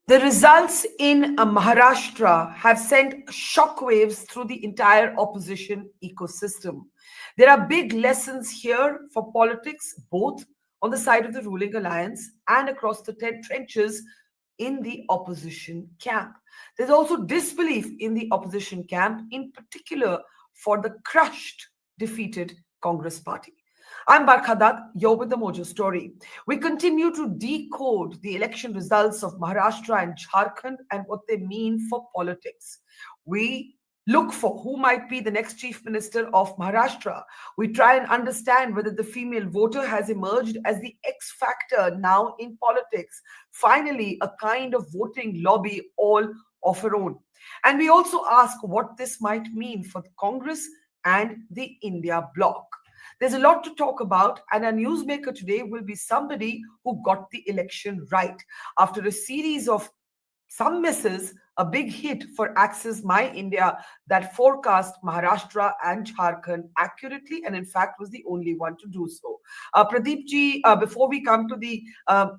The results in Maharashtra have sent shockwaves through the entire opposition ecosystem. There are big lessons here for politics, both on the side of the ruling alliance and across the trenches in the opposition camp. There's also disbelief in the opposition camp, in particular for the crushed, defeated Congress party. I'm Barkha, you're with the Mojo Story. We continue to decode the election results of Maharashtra and Jharkhand and what they mean for politics. We look for who might be the next chief minister of Maharashtra. We try and understand whether the female voter has emerged as the X factor now in politics. Finally, a kind of voting lobby all of her own. And we also ask what this might mean for the Congress and the India bloc. There's a lot to talk about, and our newsmaker today will be somebody who got the election right. After a series of some misses, a big hit for Axis My India that forecast Maharashtra and Jharkhand accurately, and in fact was the only one to do so. Pradeep ji, before we come to the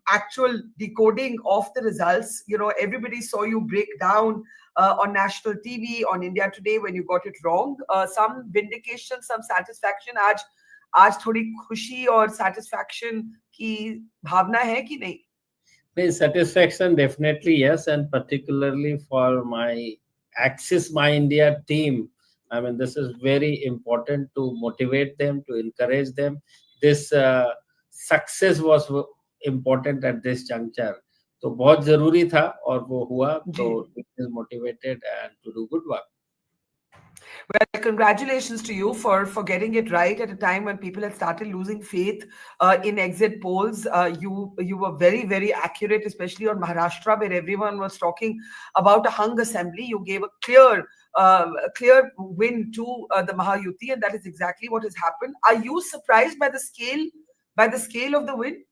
actual decoding of the results, everybody saw you break down on national TV, on India Today when you got it wrong. Some vindication, some satisfaction. आज थोड़ी खुशी और satisfaction की भावना है कि नहीं? Satisfaction definitely yes, and particularly for my Axis My India team. I mean, this is very important to motivate them, to encourage them. This success was important at this juncture. तो बहुत जरूरी था और वो हुआ, तो it is motivated and to do good work. Well, congratulations to you for getting it right at a time when people had started losing faith in exit polls. You were very, very accurate, especially on Maharashtra, where everyone was talking about a hung assembly. You gave a clear win to the Mahayuti, and that is exactly what has happened. Are you surprised by the scale of the win?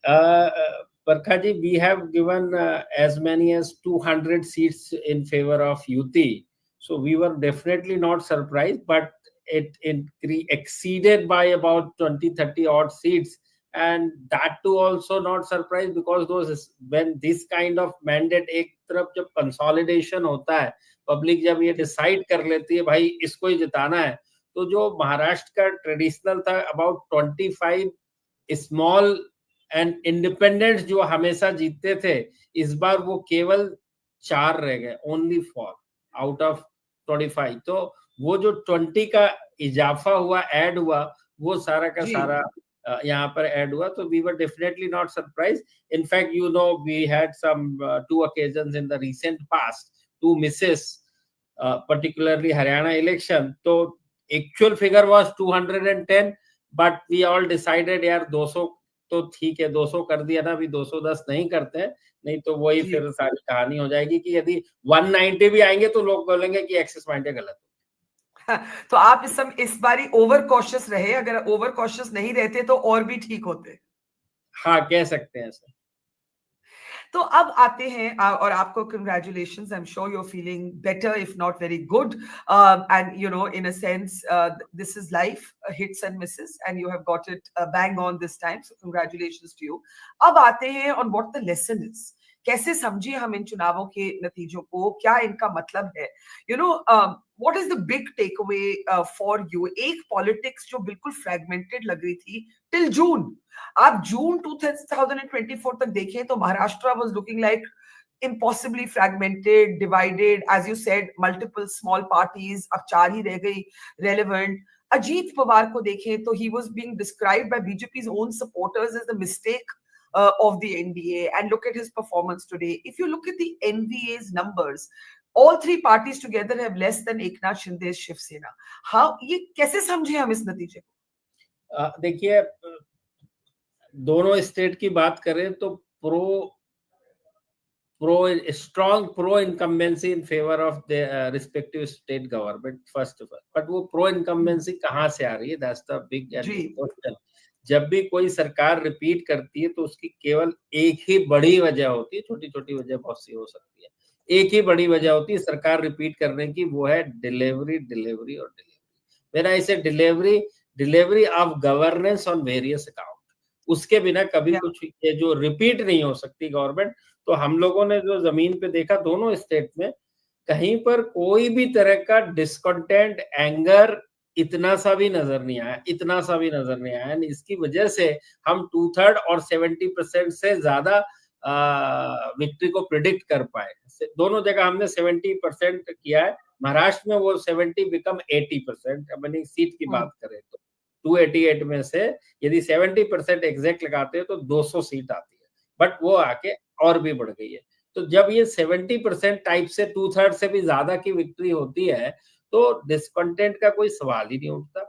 Barkha ji, we have given as many as 200 seats in favor of UT. So we were definitely not surprised, but it exceeded by about 20-30 odd seats, and that too also not surprised because when this kind of mandate एक तरफ जब consolidation होता है, public जब ये decide कर लेती है भाई इसको ही जिताना है, तो जो महाराष्ट्र का traditional था about 25 small and independents जो हमेशा जीतते थे, इस बार वो केवल 4 रह गए, only 4 out of 25. तो वो जो 20 का इजाफा हुआ, ऐड हुआ, वो सारा का सारा यहाँ पर ऐड हुआ. तो we were definitely not surprised. In fact, we had some 2 occasions in the recent past, 2 misses, particularly Haryana election. तो actual figure was 210, but we all decided यार 200 तो ठीक है, 200 कर दिया ना, अभी 210 नहीं करते हैं, नहीं तो वही फिर सारी कहानी हो जाएगी कि यदि 190 भी आएंगे तो लोग बोलेंगे कि एक्सिस माइंड गलत है. तो आप इस बारी ओवर कॉशियस रहे, अगर ओवर कॉशियस नहीं रहते तो और भी ठीक होते. हाँ, कह सकते हैं सर. तो अब आते हैं और आपको congratulations. I'm sure you're feeling better, if not very good. And in a sense, this is life, hits and misses, and you have got it bang on this time. So congratulations to you. अब आते हैं on what the lesson is. कैसे समझिए हम इन चुनावों के नतीजों को, क्या इनका मतलब है? What is the big takeaway for you? एक पॉलिटिक्स जो बिल्कुल फ्रैगमेंटेड लग रही थी टिल जून. आप जून 2024 तक देखें तो Maharashtra was looking like impossibly fragmented, divided, as you said, multiple small parties. अब 4 ही रह गई relevant. अजीत पवार को देखें तो he was being described by BJP's own supporters as the mistake of the NDA, and look at his performance today. If you look at the NVA's numbers, all 3 parties together have less than Eknath Shinde's Shiv Sena. ये कैसे समझे हम इस नतीजे को? देखिए, दोनों state की बात करें तो strong pro incumbency in favor of the respective state government first of all. But वो pro incumbency कहाँ से आ रही है? That's the big question. जब भी कोई सरकार रिपीट करती है तो उसकी केवल एक ही बड़ी वजह होती है, छोटी छोटी वजह बहुत सी हो सकती है. एक ही बड़ी वजह होती है सरकार रिपीट करने की, वो है डिलीवरी. मेरा इसे delivery of governance on various account. उसके बिना कभी कुछ जो रिपीट नहीं हो सकती गवर्नमेंट. तो हम लोगों ने जो जमीन पे देखा दोनों स्टेट में, कहीं पर कोई भी तरह का डिस्कंटेंट, एंगर इतना सा भी नजर नहीं आया, इतना सा भी नजर नहीं आया। इसकी वजह से हम 2/3 और 70% से ज्यादा विक्ट्री को प्रिडिक्ट कर पाए। दोनों जगह हमने 70% किया है। महाराष्ट्र में वो 70 बिकम 80%, अपनी सीट की बात करें तो 288 में से यदि 70% एग्जैक्ट लगाते हैं तो 200 सीट आती है, बट वो आके और भी बढ़ गई है। तो जब ये 70% टाइप से 2/3 से भी ज्यादा की विक्ट्री होती है तो डिस्कंटेंट का कोई सवाल ही नहीं उठता।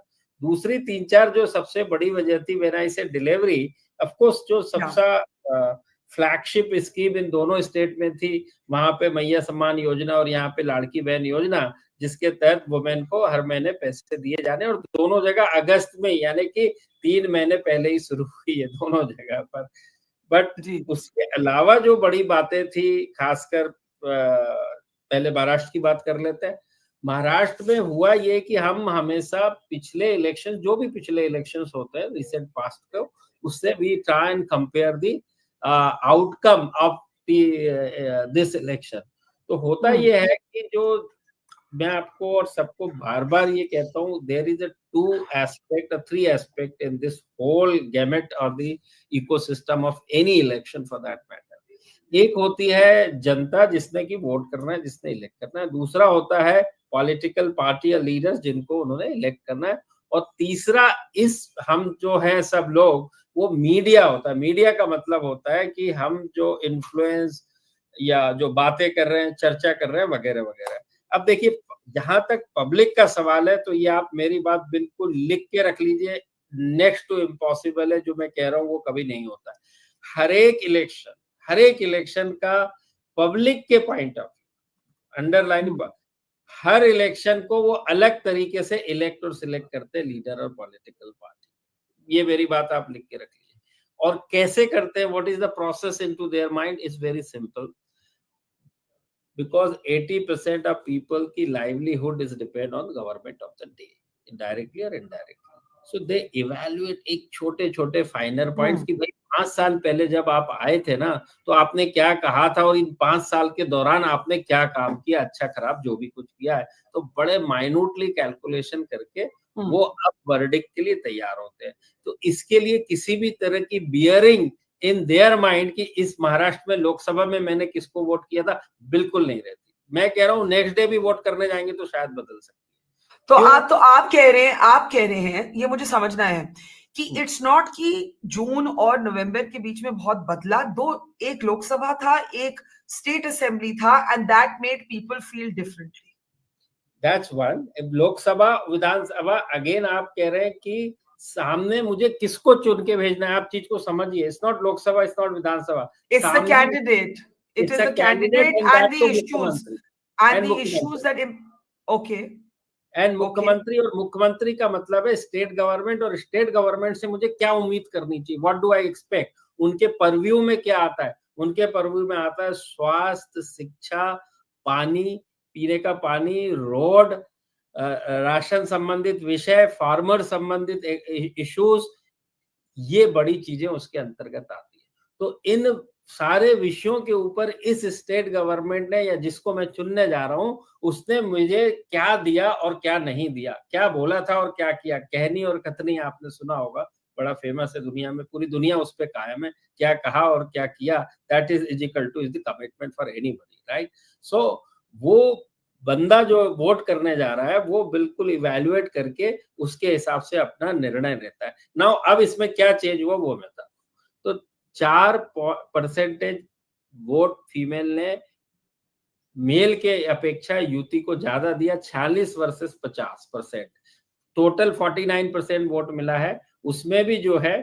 दूसरी 3-4 जो सबसे बड़ी वजह थी व्हेन आई से डिलीवरी, ऑफ कोर्स जो सबसे फ्लैगशिप स्कीम इन दोनों स्टेट में थी, वहां पे मैया सम्मान योजना और यहाँ पे लाड़की बहन योजना, जिसके तहत वुमेन को हर महीने पैसे दिए जाने, और दोनों जगह अगस्त में, यानी कि 3 महीने पहले ही शुरू हुई है दोनों जगह पर। बट उसके अलावा जो बड़ी बातें थी, खासकर पहले महाराष्ट्र की बात कर लेते हैं। महाराष्ट्र में हुआ ये कि हम हमेशा पिछले इलेक्शन, जो भी पिछले इलेक्शंस होते हैं रिसेंट पास्ट को, उससे we try and compare the outcome of this election. तो होता ये है कि जो मैं आपको और सबको बार बार ये कहता हूँ, there is a 3 aspect in this whole gamut of the ecosystem of any election for that matter। एक होती है जनता, जिसने की वोट करना है, जिसने इलेक्ट करना है। दूसरा होता है पॉलिटिकल पार्टी या लीडर्स, जिनको उन्होंने इलेक्ट करना है। और तीसरा, हम जो है सब लोग, वो मीडिया होता है। मीडिया का मतलब होता है कि हम जो इन्फ्लुएंस या जो बातें कर रहे हैं, चर्चा कर रहे हैं, वगैरह वगैरह। अब देखिए, जहां तक पब्लिक का सवाल है, तो ये आप मेरी बात बिल्कुल लिख के रख लीजिए, नेक्स्ट टू इम्पॉसिबल है। जो मैं कह रहा हूँ वो कभी नहीं होता। हर एक इलेक्शन का पब्लिक के point of underline, her election को वो अलग तरीके से इलेक्ट और सिलेक्ट करते हैं, लीडर और पॉलिटिकल पार्टी। ये मेरी बात आप लिख के रख लीजिए। और कैसे करते हैं, what is the process into their mind, is very simple. Because 80% of people की livelihood is depend on government of the day, indirectly or indirectly. So they evaluate एक छोटे छोटे फाइनर पॉइंट्स कि भाई 5 साल पहले जब आप आए थे ना, तो आपने क्या कहा था, और इन 5 साल के दौरान आपने क्या काम किया, अच्छा खराब जो भी कुछ किया है। तो बड़े माइन्यूटली कैलकुलेशन करके वो अब वर्डिक्ट के लिए तैयार होते हैं। तो इसके लिए किसी भी तरह की बियरिंग इन देयर माइंड कि इस महाराष्ट्र में लोकसभा में मैंने किसको वोट किया था, बिल्कुल नहीं रहती। मैं कह रहा हूँ नेक्स्ट डे भी वोट करने जाएंगे तो शायद बदल सकती है। तो आप कह रहे हैं, ये मुझे समझना है कि इट्स नॉट कि जून और नवंबर के बीच में बहुत बदला। एक लोकसभा था, एक स्टेट असेंबली था, and that made people feel differently. That's one. Lok Sabha, Vidhan Sabha, again आप कह रहे हैं कि सामने मुझे किसको चुन के भेजना है। आप चीज को समझिए, it's not Lok Sabha, it's not Vidhan Sabha, it's the candidate, it is the candidate and the issues that okay. And मुख्यमंत्री, और मुख्यमंत्री का मतलब है स्टेट गवर्नमेंट, और स्टेट गवर्नमेंट से मुझे क्या उम्मीद करनी चाहिए, व्हाट डू आई एक्सपेक्ट। उनके परव्यू में क्या आता है, उनके परव्यू में आता है स्वास्थ्य, शिक्षा, पानी, पीने का पानी, रोड, राशन संबंधित विषय, फार्मर संबंधित इश्यूज, ये बड़ी चीजें उसके अंतर्गत आती है। तो इन सारे विषयों के ऊपर इस स्टेट गवर्नमेंट ने, या जिसको मैं चुनने जा रहा हूं, उसने मुझे क्या दिया और क्या नहीं दिया, क्या बोला था और क्या किया। कहनी और कथनी आपने सुना होगा, बड़ा फेमस है दुनिया में, पूरी दुनिया उस पर कायम है, क्या कहा और क्या किया, that is equal to is the commitment for anybody, right. So वो बंदा जो वोट करने जा रहा है, वो बिल्कुल इवैल्यूएट करके उसके हिसाब से अपना निर्णय लेता है। नाउ अब इसमें क्या चेंज हुआ वो मैं बताता हूं। तो 4% वोट फीमेल ने मेल के अपेक्षा युति को ज्यादा दिया, 46 वर्सेस 50%। टोटल 49% वोट मिला है। उसमें भी जो है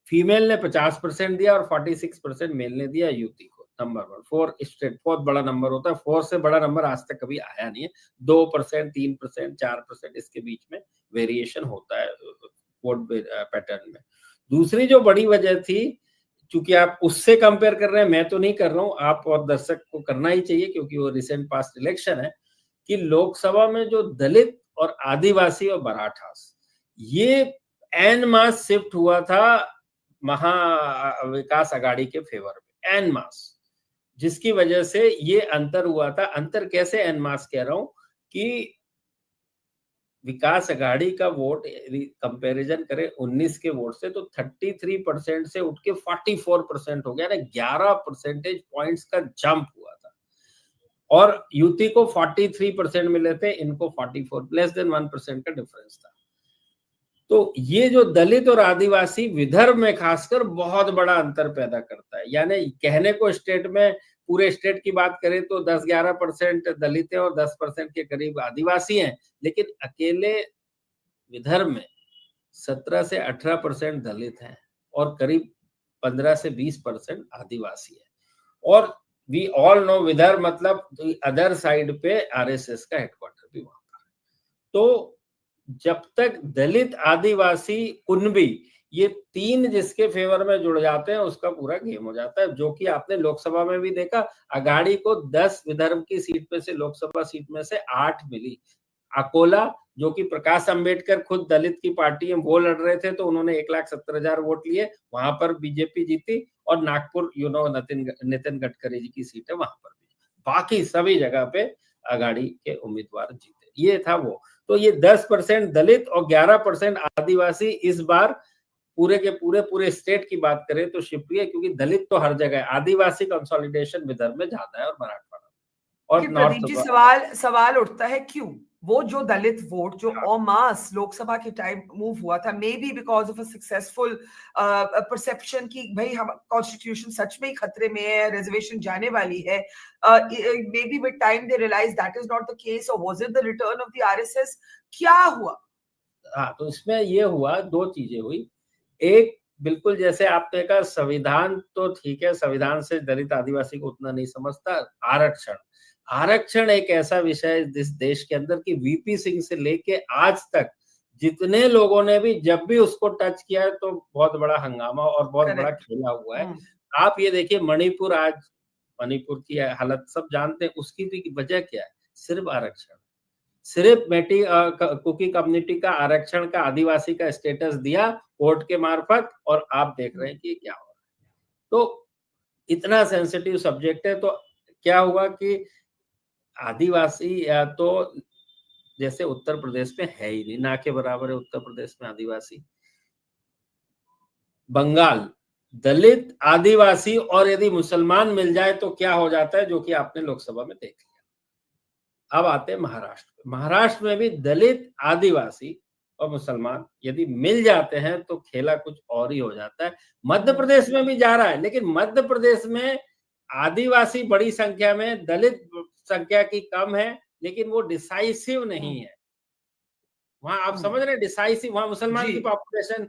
फीमेल ने 50% दिया और 46% मेल ने दिया युति को। नंबर 1 4 स्टेट, बहुत बड़ा नंबर होता है। 4 से बड़ा नंबर आज तक कभी आया नहीं है। 2%, 3%, 4% इसके बीच में वेरिएशन होता है वोट पैटर्न में। दूसरी जो बड़ी वजह थी, चूंकि आप उससे कंपेयर कर रहे हैं, मैं तो नहीं कर रहा हूं, आप और दर्शक को करना ही चाहिए क्योंकि वो रिसेंट पास्ट इलेक्शन है, कि लोकसभा में जो दलित और आदिवासी और मराठास, ये एन मास शिफ्ट हुआ था महा विकास आघाड़ी के फेवर में। एन मास, जिसकी वजह से ये अंतर हुआ था। अंतर कैसे एन मास कह रहा हूं कि विकास अघाड़ी का वोट कंपैरिजन करें 19 के वोट से तो 33% से उठ के 44% हो गया ना, 11 परसेंटेज पॉइंट्स का जंप हुआ था। और यूती को 43% मिले थे, इनको 44, लेस देन 1% का डिफरेंस था। तो ये जो दलित और आदिवासी विदर्भ में खासकर बहुत बड़ा अंतर पैदा करता है। यानी कहने को स्टेट में, पूरे स्टेट की बात करें तो 10-11% दलित हैं और 10% के करीब आदिवासी हैं, लेकिन अकेले विदर्भ में 17 से 18% दलित हैं और करीब 15 से 20% आदिवासी है। और वी ऑल नो विदर्भ मतलब अदर साइड पे आरएसएस का हेडक्वार्टर भी वहां पर है। तो जब तक दलित, आदिवासी, कुनबी, ये तीन जिसके फेवर में जुड़ जाते हैं उसका पूरा गेम हो जाता है, जो कि आपने लोकसभा में भी देखा। अघाड़ी को 10 विदर्भ की सीट में से, लोकसभा सीट में से 8 मिली। अकोला, जो कि प्रकाश अंबेडकर खुद दलित की पार्टी है, वो लड़ रहे थे तो उन्होंने 1,70,000 वोट लिए, वहां पर बीजेपी जीती। और नागपुर नितिन गडकरी जी की सीट है, वहां पर भी। बाकी सभी जगह पे अघाड़ी के उम्मीदवार जीते। ये था वो। तो ये 10% दलित और 11% आदिवासी इस बार पूरे के पूरे स्टेट की बात करें तो शिवप्रिय, क्योंकि दलित तो हर जगह है, आदिवासी कंसोलिडेशन विदर्भ में ज्यादा है और मराठवाड़ा और प्रदीप जी, सवाल उठता है क्यों वो जो दलित वोट जो en masse लोकसभा के टाइम मूव हुआ था, may be because of a successful perception कि भाई हम कॉन्स्टिट्यूशन सच में ही खतरे में है, रिजर्वेशन जाने वाली है। Maybe with time they realise that is not the case, और was it the return of the RSS? क्या हुआ? हाँ, तो इसमें ये हुआ, दो चीजें हुई। एक, बिल्कुल जैसे आपने कहा, संविधान तो ठीक है, संविधान से दलित आदिवासी को उतना नहीं समझता। आरक्षण एक ऐसा विषय है इस देश के अंदर कि वीपी सिंह से लेके आज तक जितने लोगों ने भी जब भी उसको टच किया है तो बहुत बड़ा हंगामा और बहुत बड़ा खेला हुआ है। आप ये देखिए मणिपुर, आज मणिपुर की हालत सब जानते हैं, उसकी भी वजह क्या है? सिर्फ आरक्षण। सिर्फ मेटी कुकी कम्युनिटी का आरक्षण का, आदिवासी का स्टेटस दिया कोर्ट के मार्फत, और आप देख रहे हैं कि क्या हो रहा है। तो इतना सेंसिटिव सब्जेक्ट है। तो क्या हुआ कि आदिवासी या तो जैसे उत्तर प्रदेश में है ही नहीं, ना के बराबर है उत्तर प्रदेश में आदिवासी। बंगाल, दलित, आदिवासी और यदि मुसलमान मिल जाए तो क्या हो जाता है, जो कि आपने लोकसभा में देख लिया। अब आते हैं महाराष्ट्र। महाराष्ट्र में भी दलित, आदिवासी और मुसलमान यदि मिल जाते हैं तो खेला कुछ और ही हो जाता है। मध्य प्रदेश में भी जा रहा है, लेकिन मध्य प्रदेश में आदिवासी बड़ी संख्या में, दलित संख्या की कम है, लेकिन वो डिसाइसिव नहीं है। वहां आप समझ रहे हैं, डिसाइसिव, वहां मुसलमान की पॉपुलेशन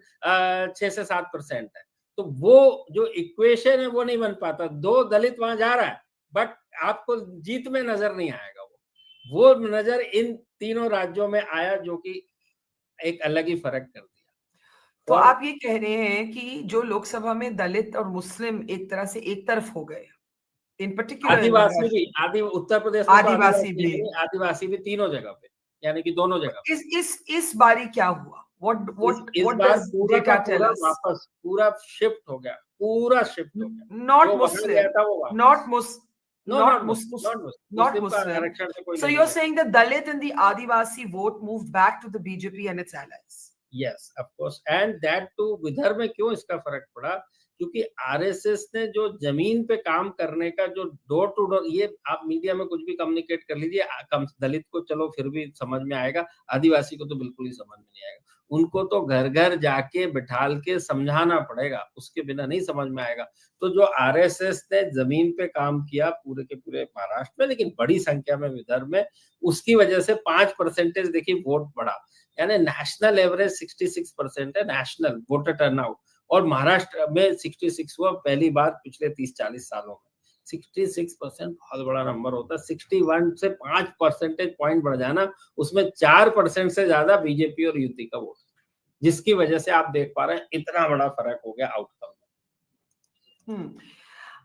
6 से 7% है। तो वो जो इक्वेशन है वो नहीं बन पाता। 2 दलित वहां जा रहा है, बट आपको जीत में नजर नहीं आएगा। वो नजर इन तीनों राज्यों में आया, जो कि एक अलग ही फर्क कर दिया। तो आप ये कह रहे हैं कि जो लोकसभा में दलित और मुस्लिम एक तरह से एक तरफ हो गए, इन पर्टिकुलर आदिवासी भी, उत्तर प्रदेश में तो आदिवासी भी तीनों जगह पे, यानी कि दोनों जगह। इस बारी क्या हुआ? इस बार पूरा का पूरा वापस पूरा शिफ्ट हो गया, पूरा शिफ्ट हो गया। Not Muslim, not Muslim. So you're saying the Dalit and the Adivasi vote moved back to the BJP and its allies? Yes, of course, and that too Vidarbha में क्यों इसका फर्क पड़ा? क्योंकि आरएसएस ने जो जमीन पे काम करने का जो डोर टू डोर, ये आप मीडिया में कुछ भी कम्युनिकेट कर लीजिए, दलित को चलो फिर भी समझ में आएगा, आदिवासी को तो बिल्कुल ही समझ में नहीं आएगा। उनको तो घर घर जाके बिठाल के समझाना पड़ेगा, उसके बिना नहीं समझ में आएगा। तो जो आरएसएस ने जमीन पे काम किया पूरे के पूरे महाराष्ट्र में, लेकिन बड़ी संख्या में विदर्भ में, उसकी वजह से 5% देखिए वोट बढ़ा। यानी नेशनल एवरेज 66% है नेशनल वोटर टर्नआउट, और महाराष्ट्र में 66 हुआ पहली बार पिछले 30-40 सालों में। 66% बहुत बड़ा नंबर होता है। 61 से 5 परसेंटेज पॉइंट बढ़ जाना, उसमें 4% से ज्यादा बीजेपी और यूती का वोट, जिसकी वजह से आप देख पा रहे हैं इतना बड़ा फर्क हो गया आउटकम में।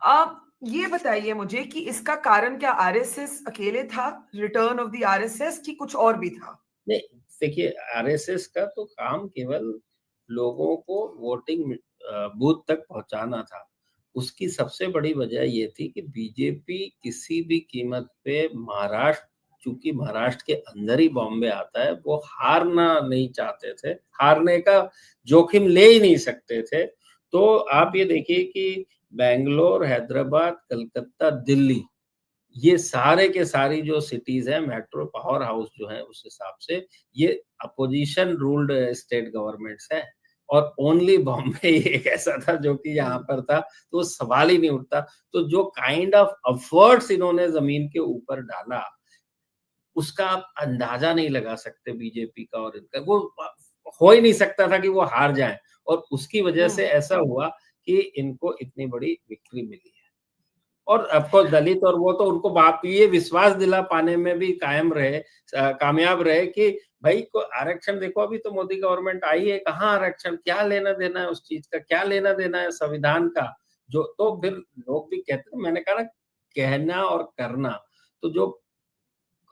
अब ये बताइए मुझे कि इसका कारण क्या आरएसएस अकेले था, रिटर्न ऑफ द आरएसएस, की कुछ और भी था? नहीं, देखिए आरएसएस का तो काम केवल लोगों को वोटिंग बूथ तक पहुंचाना था, उसकी सबसे बड़ी वजह ये थी कि बीजेपी किसी भी कीमत पे महाराष्ट्र, चूंकि महाराष्ट्र के अंदर ही बॉम्बे आता है, वो हारना नहीं चाहते थे, हारने का जोखिम ले ही नहीं सकते थे। तो आप ये देखिए कि बेंगलोर, हैदराबाद, कलकत्ता, दिल्ली, ये सारे के सारी जो सिटीज हैं, मेट्रो पावर हाउस जो है, उस हिसाब से ये अपोजिशन रूल्ड स्टेट गवर्नमेंट्स हैं। और ओनली बॉम्बे एक ऐसा था जो कि यहाँ पर था, तो सवाल ही नहीं उठता। तो जो काइंड ऑफ एफर्ट्स इन्होंने जमीन के ऊपर डाला, उसका आप अंदाजा नहीं लगा सकते बीजेपी का और इनका। वो हो ही नहीं सकता था कि वो हार जाएं, और उसकी वजह से ऐसा हुआ कि इनको इतनी बड़ी विक्ट्री मिली है। और ऑफकोर्स दलित और वो तो उनको बात ये विश्वास दिला पाने में भी कायम रहे, कामयाब रहे कि भाई को आरक्षण देखो, अभी तो मोदी गवर्नमेंट आई है, कहाँ आरक्षण, क्या लेना देना है उस चीज का, क्या लेना देना है संविधान का। जो तो फिर लोग भी कहते हैं, मैंने कहा ना, कहना और करना, तो जो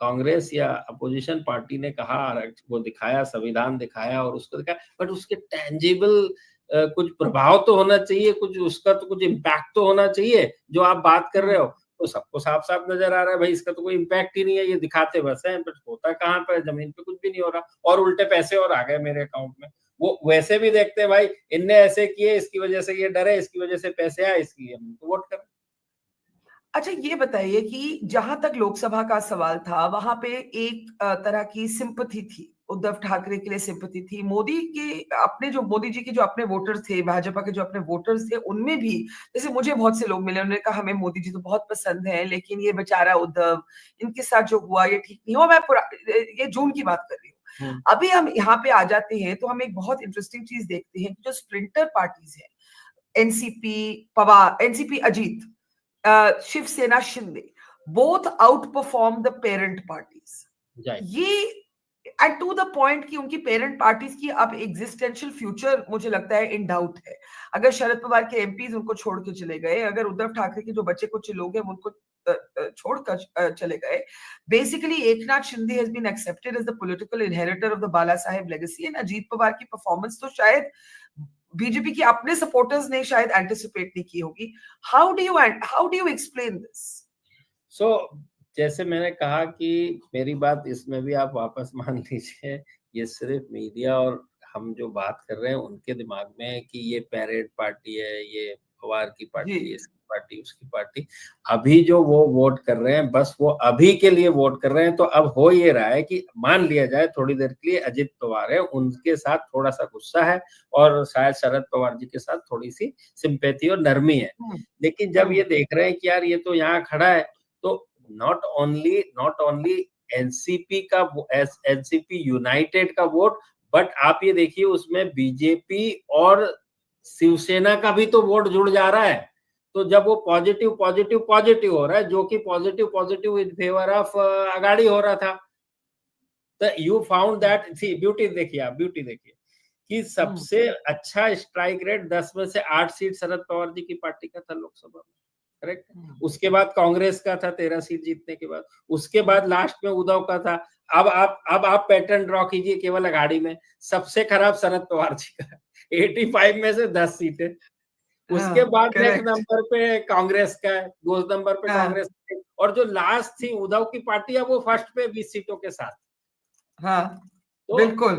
कांग्रेस या अपोजिशन पार्टी ने कहा, वो दिखाया, संविधान दिखाया और उसको दिखाया, बट उसके टेंजिबल कुछ प्रभाव तो होना चाहिए, कुछ उसका तो कुछ इम्पैक्ट तो होना चाहिए। जो आप बात कर रहे हो तो सबको साफ साफ नजर आ रहा है, भाई इसका तो कोई इम्पैक्ट ही नहीं है, ये दिखाते बस है, बट होता कहाँ पर, जमीन पे कुछ भी नहीं हो रहा, और उल्टे पैसे और आ गए मेरे अकाउंट में। वो वैसे भी देखते हैं, भाई इनने ऐसे किए, इसकी वजह से ये डरे, इसकी वजह से पैसे आए, इसलिए हम वोट करें। अच्छा, ये बताइए कि जहां तक लोकसभा का सवाल था, वहां पे एक तरह की सिंपथी थी, उद्धव ठाकरे के लिए सिंपथी थी। मोदी जी के जो अपने वोटर्स थे, भाजपा के जो अपने वोटर्स थे, उनमें भी, जैसे मुझे बहुत से लोग मिले, उन्होंने कहा हमें मोदी जी तो बहुत पसंद है, लेकिन ये बेचारा उद्धव, इनके साथ जो हुआ ये ठीक नहीं हुआ। ये जून की बात कर रही हूँ। अभी हम यहाँ पे आ जाते हैं तो हम एक बहुत इंटरेस्टिंग चीज देखते हैं, जो स्प्लिंटर पार्टीज है, NCP Ajit, Shiv Sena Shinde, both outperform the parent parties. ये एंड टू द पॉइंट कि उनकी पेरेंट पार्टीज की अब एग्जिस्टेंशियल फ्यूचर मुझे लगता है इन डाउट है। अगर शरद पवार के एमपीज उनको छोड़ के चले गए, अगर उद्धव ठाकरे के जो बच्चे कुछ लोग हैं उनको छोड़कर चले गए, basically Eknath Shinde has been accepted as the political inheritor of the Balasaheb legacy, and Ajit Pawar की परफॉर्मेंस तो शायद बीजेपी के अपने सपोर्टर्स ने शायद एंटिसिपेट नहीं की होगी। How do you explain this? So जैसे मैंने कहा कि मेरी बात इसमें भी आप वापस मान लीजिए, ये सिर्फ मीडिया और हम जो बात कर रहे हैं उनके दिमाग में है कि ये पेरेंट पार्टी है, ये पवार की पार्टी, इसकी पार्टी, उसकी पार्टी। अभी जो वो वोट कर रहे हैं, बस वो अभी के लिए वोट कर रहे हैं। तो अब हो ये रहा है कि मान लिया जाए थोड़ी देर के लिए अजित पवार है, उनके साथ थोड़ा सा गुस्सा है, और शायद शरद पवार जी के साथ थोड़ी सी सिंपैथी और नरमी है। लेकिन जब ये देख रहे हैं कि यार ये तो यहाँ खड़ा है, तो नॉट ओनली एनसीपी का, एनसीपी यूनाइटेड का वोट, बट आप ये देखिए उसमें बीजेपी और शिवसेना का भी तो वोट जुड़ जा रहा है। तो जब वो पॉजिटिव हो रहा है, जो कि पॉजिटिव इन फेवर ऑफ अगाड़ी हो रहा था, तो you found that, see beauty देखिए कि सबसे अच्छा स्ट्राइक रेट 10 में से 8 सीट शरद पवार जी की पार्टी का था लोकसभा में, करेक्ट। उसके बाद कांग्रेस का था 13 सीट जीतने के बाद, उसके बाद लास्ट में उद्धव का था। अब आप पैटर्न ड्रॉ कीजिए केवल अघाड़ी में, सबसे खराब शरद पवार जी का 85 में से 10 सीटें। उसके बाद नेक्स्ट नंबर पे कांग्रेस का है, 2 नंबर पे कांग्रेस, और जो लास्ट थी उद्धव की पार्टी है वो फर्स्ट पे 20 सीटों के साथ। तो बिल्कुल।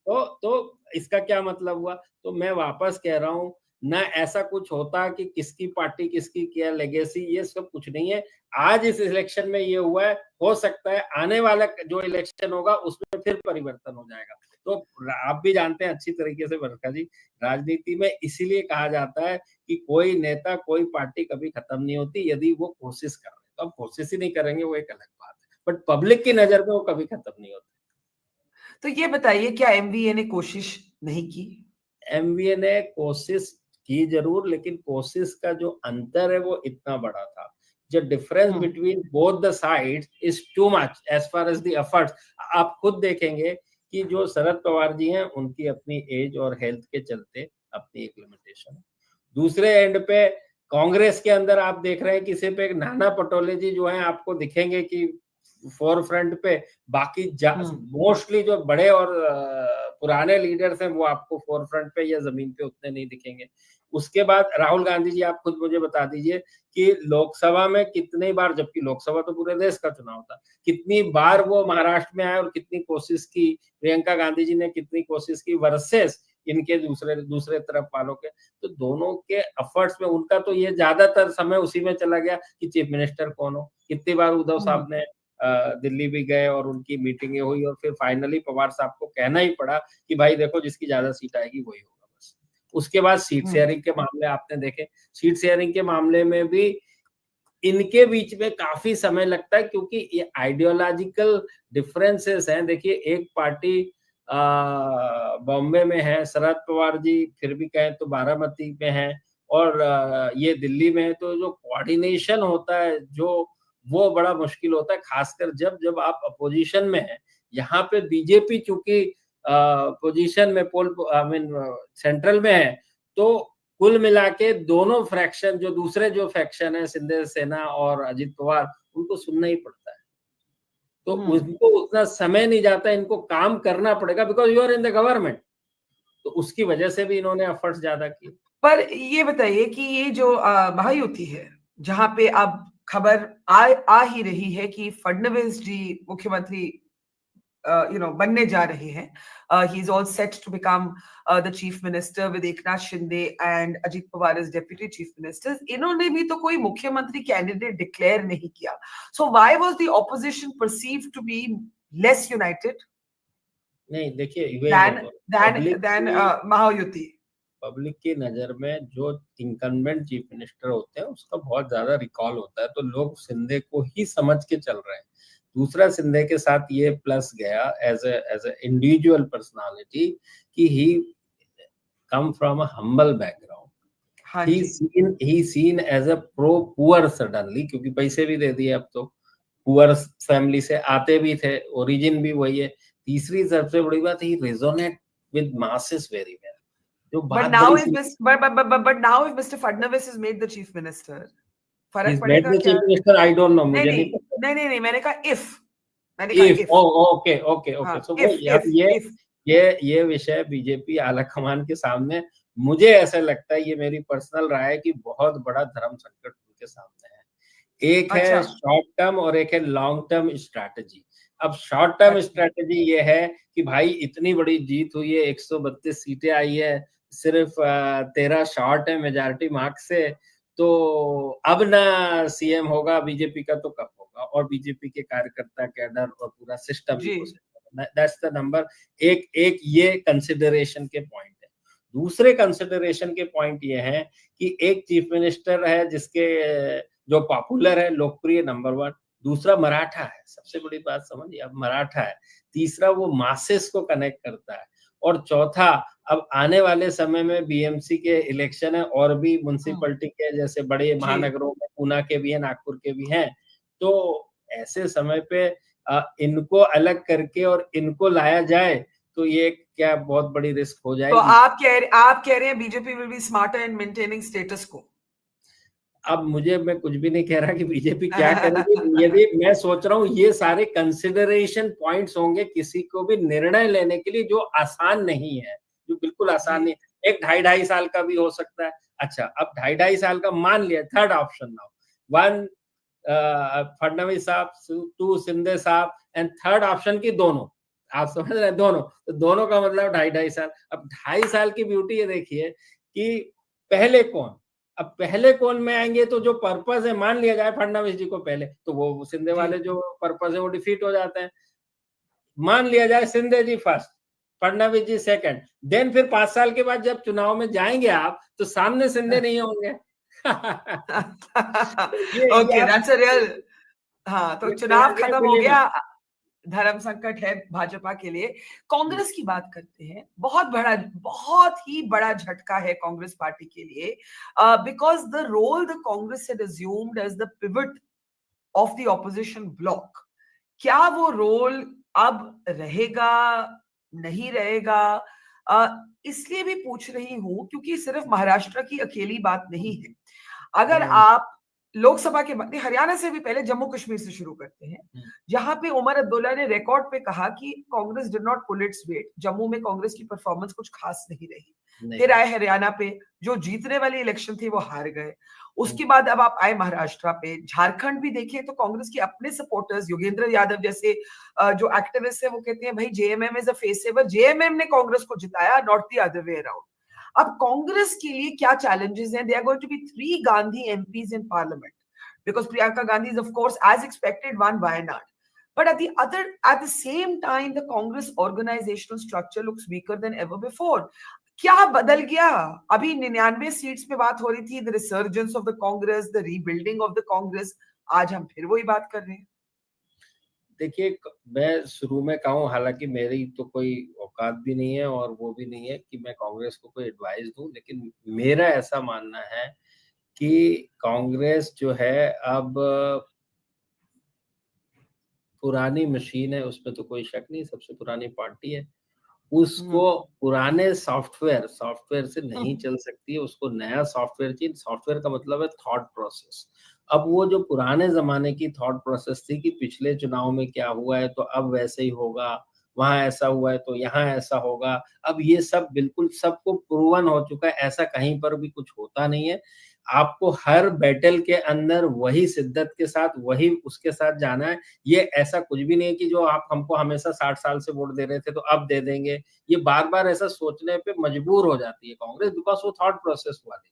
तो इसका क्या मतलब हुआ? तो मैं वापस कह रहा हूं, ना ऐसा कुछ होता कि किसकी पार्टी किसकी क्या लेगेसी, ये सब कुछ नहीं है। आज इस इलेक्शन में ये हुआ है, हो सकता है आने वाला जो इलेक्शन होगा उसमें फिर परिवर्तन हो जाएगा। तो आप भी जानते हैं अच्छी तरीके से बरखा जी, राजनीति में इसीलिए कहा जाता है कि कोई नेता, कोई पार्टी कभी खत्म नहीं होती, यदि वो कोशिश कर रहे हैं। तो अब कोशिश ही नहीं करेंगे वो एक अलग बात है, बट पब्लिक की नजर में वो कभी खत्म नहीं होती। तो ये बताइए, क्या एमवीए ने कोशिश नहीं की? एमवीए ने कोशिश की जरूर, लेकिन कोशिश का जो अंतर है वो इतना बड़ा था। जो difference between both the sides is too much as far as the efforts. आप खुद देखेंगे कि जो शरद पवार जी हैं उनकी अपनी एज और हेल्थ के चलते अपनी एक लिमिटेशन है। दूसरे एंड पे कांग्रेस के अंदर आप देख रहे हैं कि सिर्फ एक नाना पटोले जी जो हैं आपको दिखेंगे कि फोर फ्रंट पे, बाकी मोस्टली जो बड़े और पुराने लीडर्स हैं वो आपको फोर फ्रंट पे या जमीन पे उतने नहीं दिखेंगे। उसके बाद राहुल गांधी जी, आप खुद मुझे बता दीजिए कि लोकसभा में कितनी बार, जबकि लोकसभा तो पूरे देश का चुनाव था, कितनी बार वो महाराष्ट्र में आए और कितनी कोशिश की, प्रियंका गांधी जी ने कितनी कोशिश की वर्सेस इनके दूसरे दूसरे तरफ वालों के। तो दोनों के एफर्ट्स में उनका तो ये ज्यादातर समय उसी में चला गया कि चीफ मिनिस्टर कौन हो। कितनी बार उद्धव साहब ने दिल्ली भी गए और उनकी मीटिंगें हुई और फिर फाइनली पवार साहब को कहना ही पड़ा कि भाई देखो जिसकी ज्यादा सीट आएगी वही होगा बस। उसके बाद सीट शेयरिंग के मामले आपने देखे, सीट शेयरिंग के मामले में भी इनके बीच में काफी समय लगता है क्योंकि ये आइडियोलॉजिकल डिफरेंसेस हैं। देखिए एक पार्टी बॉम्बे में है, शरद पवार जी फिर भी कहें तो बारामती में है, और ये दिल्ली में है, तो जो कोऑर्डिनेशन होता है जो वो बड़ा मुश्किल होता है, खासकर जब जब आप अपोजिशन में हैं। यहाँ पे बीजेपी चूंकि पोजीशन में पोल आई मीन सेंट्रल में है, तो कुल मिला के दोनों फ्रैक्शन जो दूसरे जो फैक्शन है शिंदे सेना और अजित पवार, उनको सुनना ही पड़ता है। तो उनको उतना समय नहीं जाता, इनको काम करना पड़ेगा because you are in the government. तो उसकी वजह से भी इन्होंने एफर्ट्स ज्यादा किए। पर ये बताइए कि ये जो महायुति है, जहां पे अब खबर आ ही रही है कि फडणवीस जी मुख्यमंत्री बनने जा रहे हैं, he is all set to become the chief minister with Eknath Shinde and Ajit Pawar is deputy chief minister. इन्होंने भी तो कोई मुख्यमंत्री कैंडिडेट डिक्लेयर नहीं किया। So why was the opposition perceived to be less united नहीं देखिए देन महायुति? पब्लिक की नजर में जो इनकम्बेंट चीफ मिनिस्टर होते हैं उसका बहुत ज्यादा रिकॉल होता है, तो लोग शिंदे को ही समझ के चल रहे हैं। दूसरा, शिंदे के साथ ये प्लस गया एज ए इंडिविजुअल पर्सनालिटी कि he come from a humble background. He seen as a pro poor suddenly, क्योंकि पैसे भी दे दिए अब तो, पुअर फैमिली से आते भी थे, ओरिजिन भी वही है। तीसरी सबसे बड़ी बात, he resonate with masses very well. But now if Mr. Fadnavis is made the chief minister, फर्क पड़ेगा क्या? Chief minister I don't know, मुझे नहीं पता। नहीं मैंने कहा इफ ओके ओके ओके। सो ये विषय बीजेपी आलाकमान के सामने, मुझे ऐसा लगता है, ये मेरी पर्सनल राय है कि बहुत बड़ा धर्म संकट उनके सामने है। एक है शॉर्ट टर्म और एक है लॉन्ग टर्म स्ट्रैटेजी। अब शॉर्ट टर्म स्ट्रैटेजी ये है कि भाई इतनी बड़ी जीत हुई है, 132 सीटें आई है, सिर्फ 13 शॉर्ट है मेजॉरिटी मार्क से, तो अब ना सीएम होगा बीजेपी का तो कब होगा, और बीजेपी के कार्यकर्ता कैडर और पूरा सिस्टम, दैट्स द नंबर एक ये कंसिडरेशन के पॉइंट है। दूसरे कंसिडरेशन के पॉइंट ये है कि एक चीफ मिनिस्टर है जिसके जो पॉपुलर है, लोकप्रिय, नंबर 1। दूसरा मराठा है, सबसे बड़ी बात समझिए, अब मराठा है। तीसरा, वो मासेस को कनेक्ट करता है। और चौथा, अब आने वाले समय में बीएमसी के इलेक्शन है और भी म्युनिसिपैलिटी के, जैसे बड़े महानगरों में पूना के भी हैं, नागपुर के भी हैं। तो ऐसे समय पे इनको अलग करके और इनको लाया जाए तो ये क्या बहुत बड़ी रिस्क हो जाएगी। तो आप कह रहे हैं BJP will be smarter in maintaining status को। अब मैं कुछ भी नहीं कह रहा कि बीजेपी क्या करेगी। यदि मैं सोच रहा हूँ ये सारे कंसिडरेशन पॉइंट्स होंगे किसी को भी निर्णय लेने के लिए, जो आसान नहीं है, जो बिल्कुल आसान नहीं। एक 2.5 साल का भी हो सकता है। अच्छा, अब 2.5 साल का मान लिया, थर्ड ऑप्शन नाउ 1 फडणवीस साहब, 2 शिंदे साहब, एंड थर्ड ऑप्शन की दोनों, आप समझ रहे हैं, दोनों, तो दोनों का मतलब 2.5 साल। अब 2.5 साल की ब्यूटी ये देखिए कि पहले कौन, अब पहले कौन में आएंगे, तो जो पर्पस है, मान लिया जाए फडणवीस जी को पहले, तो वो शिंदे वाले जो पर्पस है वो डिफीट हो जाते हैं। मान लिया जाए शिंदे जी फर्स्ट, फडणवीस जी सेकंड, देन फिर 5 साल के बाद जब चुनाव में जाएंगे आप, तो सामने शिंदे नहीं होंगे। Okay, that's a real. हाँ, तो चुनाव खत्म हो गया, धर्म संकट है भाजपा के लिए। कांग्रेस की बात करते हैं। बहुत ही बड़ा झटका है कांग्रेस पार्टी के लिए, because the role the Congress had assumed as the pivot of the opposition bloc, क्या वो रोल अब रहेगा, नहीं रहेगा? इसलिए भी पूछ रही हूं क्योंकि सिर्फ महाराष्ट्र की अकेली बात नहीं है। अगर आप लोकसभा के बाद हरियाणा से भी पहले जम्मू कश्मीर से शुरू करते हैं, जहां पे उमर अब्दुल्ला ने रिकॉर्ड पे कहा कि Congress did not pull its weight. Jammu में कांग्रेस की परफॉर्मेंस कुछ खास नहीं रही। फिर आए हरियाणा पे, जो जीतने वाली इलेक्शन थी वो हार गए। उसके बाद अब आप आए महाराष्ट्र पे। झारखंड भी देखें तो कांग्रेस के अपने सपोर्टर्स, योगेंद्र यादव जैसे जो एक्टिविस्ट है, वो कहते हैं भाई JMM is a face saver. JMM ने कांग्रेस को जिताया, not the other way around. अब कांग्रेस के लिए क्या चैलेंजेस हैं? They are going to be 3 Gandhi MPs in parliament, because Priyanka Gandhi is, of course, as expected, won Wayanad. But at the same time, the Congress organizational structure looks weaker than ever before. क्या बदल गया? अभी 99 seats पे बात हो रही थी, the resurgence of the Congress, the rebuilding of the Congress. आज हम फिर वही बात कर रहे हैं। देखिए, मैं शुरू में कहूँ, हालांकि मेरी तो कोई औकात भी नहीं है और वो भी नहीं है कि मैं कांग्रेस को कोई एडवाइस दूं, लेकिन मेरा ऐसा मानना है कि कांग्रेस जो है अब पुरानी मशीन है, उसमें तो कोई शक नहीं, सबसे पुरानी पार्टी है। उसको पुराने सॉफ्टवेयर से नहीं चल सकती है, उसको नया सॉफ्टवेयर चाहिए। सॉफ्टवेयर का मतलब है थॉट प्रोसेस। अब वो जो पुराने जमाने की थॉट प्रोसेस थी कि पिछले चुनाव में क्या हुआ है तो अब वैसे ही होगा, वहां ऐसा हुआ है तो यहाँ ऐसा होगा, अब ये सब बिल्कुल सबको प्रूवन हो चुका है, ऐसा कहीं पर भी कुछ होता नहीं है। आपको हर बैटल के अंदर वही शिद्दत के साथ, वही उसके साथ जाना है। ये ऐसा कुछ भी नहीं है कि जो आप हमको हमेशा 60 साल से वोट दे रहे थे तो अब दे देंगे। ये बार-बार ऐसा सोचने पे मजबूर हो जाती है कांग्रेस, बिकॉज़ वो थॉट प्रोसेस वाली है।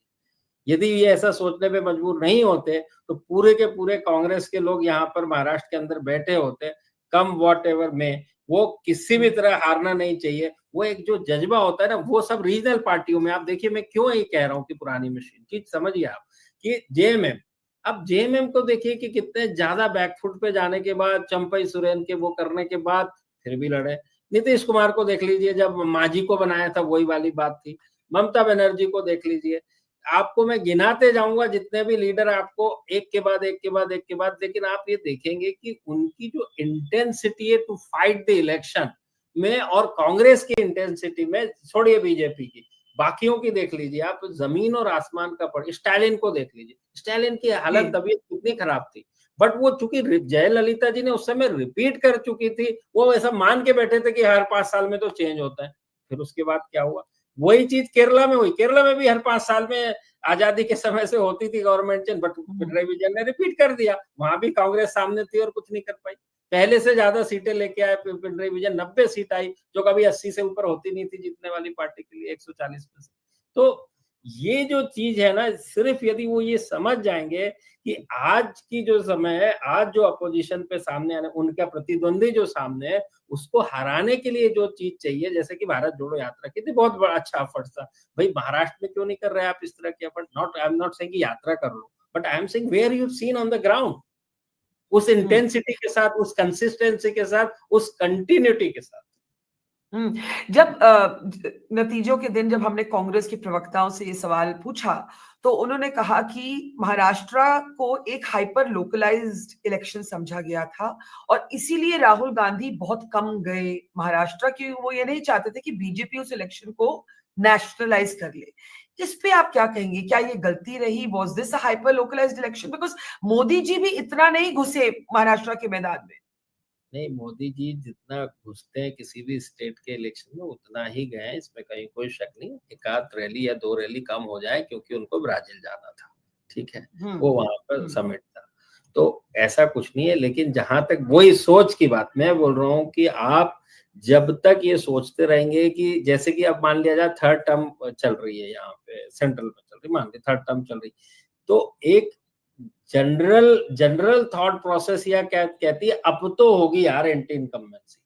यदि ये ऐसा सोचने पे मजबूर नहीं होते तो पूरे के पूरे कांग्रेस के लोग यहाँ पर महाराष्ट्र के अंदर बैठे होते, कम व्हाटएवर में। वो किसी भी तरह हारना नहीं चाहिए। वो एक जो जज्बा होता है ना, वो सब रीजनल पार्टियों में आप देखिए, मैं क्यों ये कह रहा हूँ कि पुरानी मशीन चीज समझिए आप कि जेएमएम, अब जेएमएम को देखिए कि कितने ज्यादा बैकफुट पे जाने के बाद, चंपई सोरेन के वो करने के बाद फिर भी लड़े। नीतीश कुमार को देख लीजिए, जब मांझी को बनाया था वही वाली बात थी। ममता बनर्जी को देख लीजिए, आपको मैं गिनाते जाऊंगा जितने भी लीडर, आपको एक के बाद एक के बाद एक के बाद, लेकिन आप ये देखेंगे कि उनकी जो इंटेंसिटी है टू फाइट द इलेक्शन में और कांग्रेस की इंटेंसिटी में, छोड़िए बीजेपी की, बाकियों की देख लीजिए आप, जमीन और आसमान का फर्क। स्टालिन को देख लीजिए, स्टालिन की हालत तबीयत कितनी खराब थी, बट वो चूंकि जयललिता जी ने उस समय रिपीट कर चुकी थी, वो ऐसा मान के बैठे थे कि हर 5 साल में तो चेंज होता है। फिर उसके बाद क्या हुआ? वही चीज केरला में हुई। केरला में भी हर 5 साल में आजादी के समय से होती थी government change, but Pinarayi Vijayan ने रिपीट कर दिया। वहां भी कांग्रेस सामने थी और कुछ नहीं कर पाई। पहले से ज्यादा सीटें लेके आए पिनराई विजयन, 90 सीट आई, जो कभी 80 से ऊपर होती नहीं थी जीतने वाली पार्टी के लिए, 140 में से। तो ये जो चीज है ना, सिर्फ यदि वो ये समझ जाएंगे कि आज की जो समय है, आज जो अपोजिशन पे सामने आने, उनका प्रतिद्वंदी जो सामने है, उसको हराने के लिए जो चीज चाहिए, जैसे कि भारत जोड़ो यात्रा की थी, बहुत बड़ा अच्छा एफर्ट था। भाई महाराष्ट्र में क्यों नहीं कर रहे आप इस तरह के effort? I am not saying कि यात्रा कर लो, but I am saying where you seen on the ground, उस इंटेंसिटी के साथ, उस कंसिस्टेंसी के साथ, उस कंटिन्यूटी के साथ। जब नतीजों के दिन जब हमने कांग्रेस के प्रवक्ताओं से ये सवाल पूछा, तो उन्होंने कहा कि महाराष्ट्र को एक हाइपर लोकलाइज्ड इलेक्शन समझा गया था और इसीलिए राहुल गांधी बहुत कम गए महाराष्ट्र, क्योंकि वो ये नहीं चाहते थे कि बीजेपी उस इलेक्शन को नेशनलाइज कर ले। इस पे आप क्या कहेंगे? क्या ये गलती रही? Was this a hyper localised election? Because Modi ji भी इतना नहीं घुसे महाराष्ट्र के मैदान में। नहीं, मोदी जी जितना घुसते हैं किसी भी स्टेट के इलेक्शन में उतना ही गए, इसमें कहीं कोई शक नहीं। एक आध रैली या 2 रैली कम हो जाए, क्योंकि उनको ब्राजील जाना था, ठीक है, वो वहां पर समिट था, तो ऐसा कुछ नहीं है। लेकिन जहां तक वही सोच की बात मैं बोल रहा हूँ कि आप जब तक ये सोचते रहेंगे कि जैसे कि अब मान लिया जाए 3rd टर्म चल रही है यहाँ पे, सेंट्रल में चल रही, मान ली 3rd टर्म चल रही, तो एक जनरल थॉट प्रोसेस या क्या कहती है, अब तो होगी यार एंटी इनकम्बेंसी।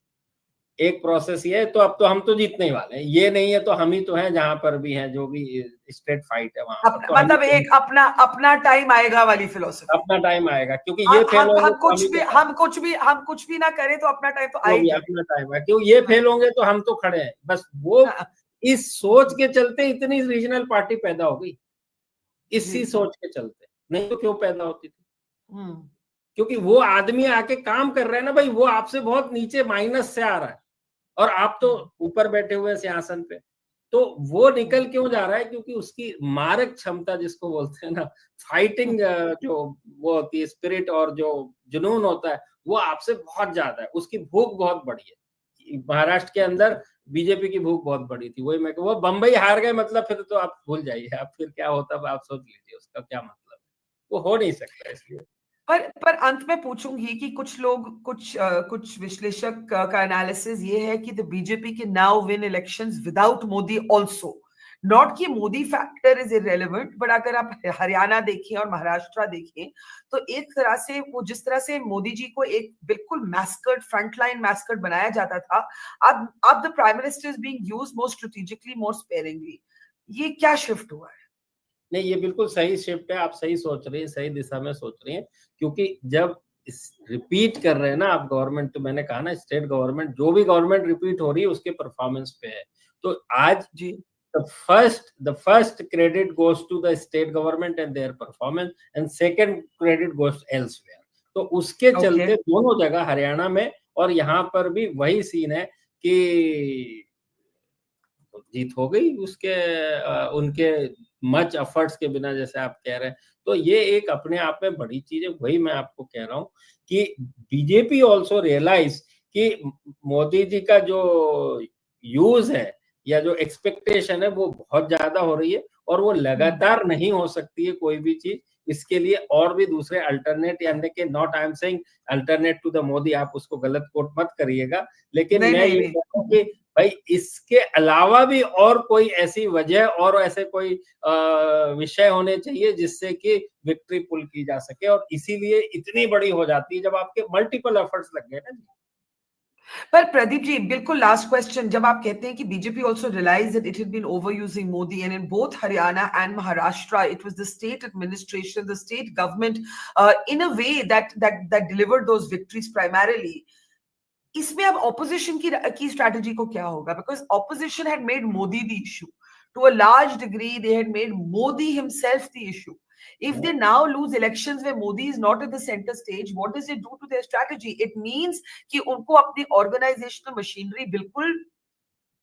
एक प्रोसेस ये है, तो अब तो हम तो जीतने ही वाले हैं, ये नहीं है तो हम ही तो हैं जहां पर भी हैं, जो भी स्टेट फाइट है वहां पर, तो मतलब एक अपना टाइम आएगा वाली फिलोसफी। अपना टाइम आएगा, क्योंकि ये फेल होंगे हम कुछ भी ना करें तो अपना टाइम तो आएगा, अपना टाइम है, क्यों ये फेल होंगे तो हम तो खड़े हैं, बस वो इस सोच के चलते इतनी रीजनल पार्टी पैदा हो गई, इसी सोच के चलते, नहीं तो क्यों पैदा होती थी? क्योंकि वो आदमी आके काम कर रहे हैं ना भाई, वो आपसे बहुत नीचे माइनस से आ रहा है और आप तो ऊपर बैठे हुए सिंहासन पे। तो वो निकल क्यों जा रहा है? क्योंकि उसकी मारक क्षमता जिसको बोलते हैं ना, फाइटिंग जो वो होती है स्पिरिट और जो जुनून होता है, वो आपसे बहुत ज्यादा है, उसकी भूख बहुत बड़ी है। महाराष्ट्र के अंदर बीजेपी की भूख बहुत बड़ी थी, वही मैं, वो बंबई हार गए मतलब फिर तो आप भूल जाइए, आप फिर क्या होता आप सोच लीजिए उसका क्या मतलब है, वो हो नहीं सकता। इसलिए पर अंत में पूछूंगी कि कुछ लोग कुछ विश्लेषक का एनालिसिस ये है कि द बीजेपी के now win elections without Modi also, not कि Modi factor is irrelevant, but अगर आप हरियाणा देखें और महाराष्ट्र देखें तो एक तरह से वो जिस तरह से मोदी जी को एक बिल्कुल मैस्कर्ड फ्रंटलाइन मैस्कर्ड बनाया जाता था, अब the prime minister is being used more strategically more sparingly. ये क्या शिफ्ट हुआ है? नहीं, ये बिल्कुल सही शिफ्ट है, आप सही सोच रही हैं, सही दिशा में सोच रही हैं, क्योंकि जब रिपीट कर रहे हैं ना आप गवर्नमेंट, तो मैंने कहा ना स्टेट गवर्नमेंट, जो भी गवर्नमेंट रिपीट हो रही है उसके परफॉर्मेंस पे है। तो आज जी, the first credit goes to the state government and their performance, and second credit goes elsewhere. तो उसके ओके, चलते दोनों जगह हरियाणा में और यहाँ पर भी वही सीन है कि जीत हो गई उसके उनके मच एफर्ट्स के बिना, जैसे आप कह रहे हैं। तो ये एक अपने आप में बड़ी चीज है, वही मैं आपको कह रहा हूँ कि बीजेपी ऑल्सो रियलाइज कि मोदी जी का जो यूज है या जो एक्सपेक्टेशन है वो बहुत ज्यादा हो रही है, और वो लगातार नहीं हो सकती है कोई भी चीज। इसके लिए और भी दूसरे अल्टरनेट, यानी कि not I am saying alternate to the Modi, आप उसको गलत कोट मत करिएगा, लेकिन नहीं मैं नहीं ये नहीं, कह रहा हूँ कि भाई इसके अलावा भी और कोई ऐसी वजह और ऐसे कोई विषय होने चाहिए जिससे कि विक्ट्री पुल की जा सके, और इसीलिए इतनी बड़ी हो जाती है जब आपके मल्टीपल एफर्ट्स लग गए ना। पर प्रदीप जी, बिल्कुल लास्ट क्वेश्चन, जब आप कहते हैं कि BJP also realise that it had been overusing Modi and in both Haryana and Maharashtra it was the state administration, the state government in a way that delivered those victories primarily, इसमें अब ऑपोजिशन की strategy को क्या होगा? Because opposition had made Modi the issue to a large degree, they had made Modi himself the issue. If they now lose elections where Modi is not at the center stage, what does it do to their strategy? It means कि उनको अपनी organizational machinery बिल्कुल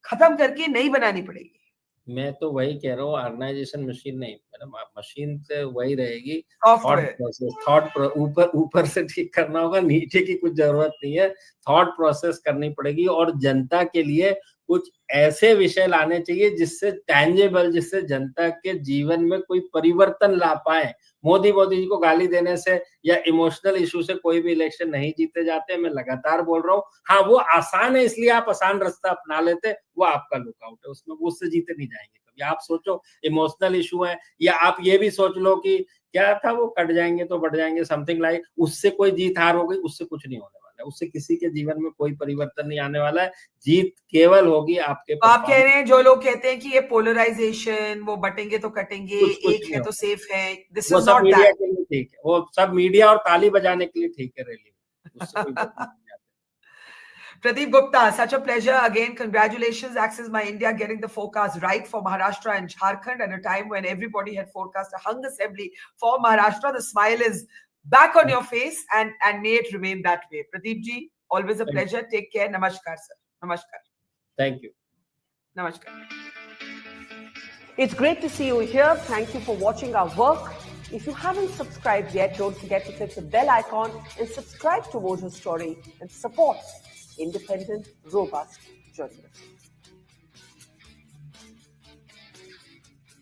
खत्म करके नई बनानी पड़ेगी. मैं तो वही कह रहा हूँ, ऑर्गेनाइजेशन मशीन नहीं मैडम, मशीन से वही रहेगी। Thought Software. प्रोसेस, ऊपर ऊपर से ठीक करना होगा, नीचे की कुछ जरूरत नहीं है, थॉट प्रोसेस करनी पड़ेगी, और जनता के लिए कुछ ऐसे विषय लाने चाहिए जिससे टैंजेबल, जिससे जनता के जीवन में कोई परिवर्तन ला पाए। मोदी जी को गाली देने से या इमोशनल इशू से कोई भी इलेक्शन नहीं जीते जाते, मैं लगातार बोल रहा हूँ। हाँ, वो आसान है इसलिए आप आसान रास्ता अपना लेते, वो आपका लुकआउट है, उसमें उससे जीते नहीं जाएंगे कभी। आप सोचो इमोशनल इशू है, या आप ये भी सोच लो कि क्या था वो कट जाएंगे तो बढ़ जाएंगे, समथिंग लाइक, उससे कोई जीत हार हो गई, उससे कुछ नहीं होने वाला है, उससे किसी के जीवन में कोई परिवर्तन नहीं आने वाला है। जीत केवल होगी आपके तो आप कह रहे परफॉर्मेंस। हैं जो लोग कहते हैं कि ये पोलराइजेशन, वो बटेंगे तो कटेंगे, कुछ कुछ एक नहीं है होगा, तो सेफ है, दिस वो इज सब नॉट मीडिया दैट. के लिए ठीक है, वो सब मीडिया और ताली बजाने के लिए ठीक है रैली में, उससे कोई फर्क नहीं आता। Pradeep Gupta, such a pleasure. Again, congratulations, Access My India, getting the forecast right for Maharashtra and Jharkhand at a time when everybody had forecast a hung assembly for Maharashtra. The smile is back on your face, and may it remain that way. Pradeep ji, always a pleasure. Take care. Namaskar, sir. Namaskar. Thank you. Namaskar. It's great to see you here. Thank you for watching our work. If you haven't subscribed yet, don't forget to click the bell icon and subscribe to Voter Story and support independent, robust journalism.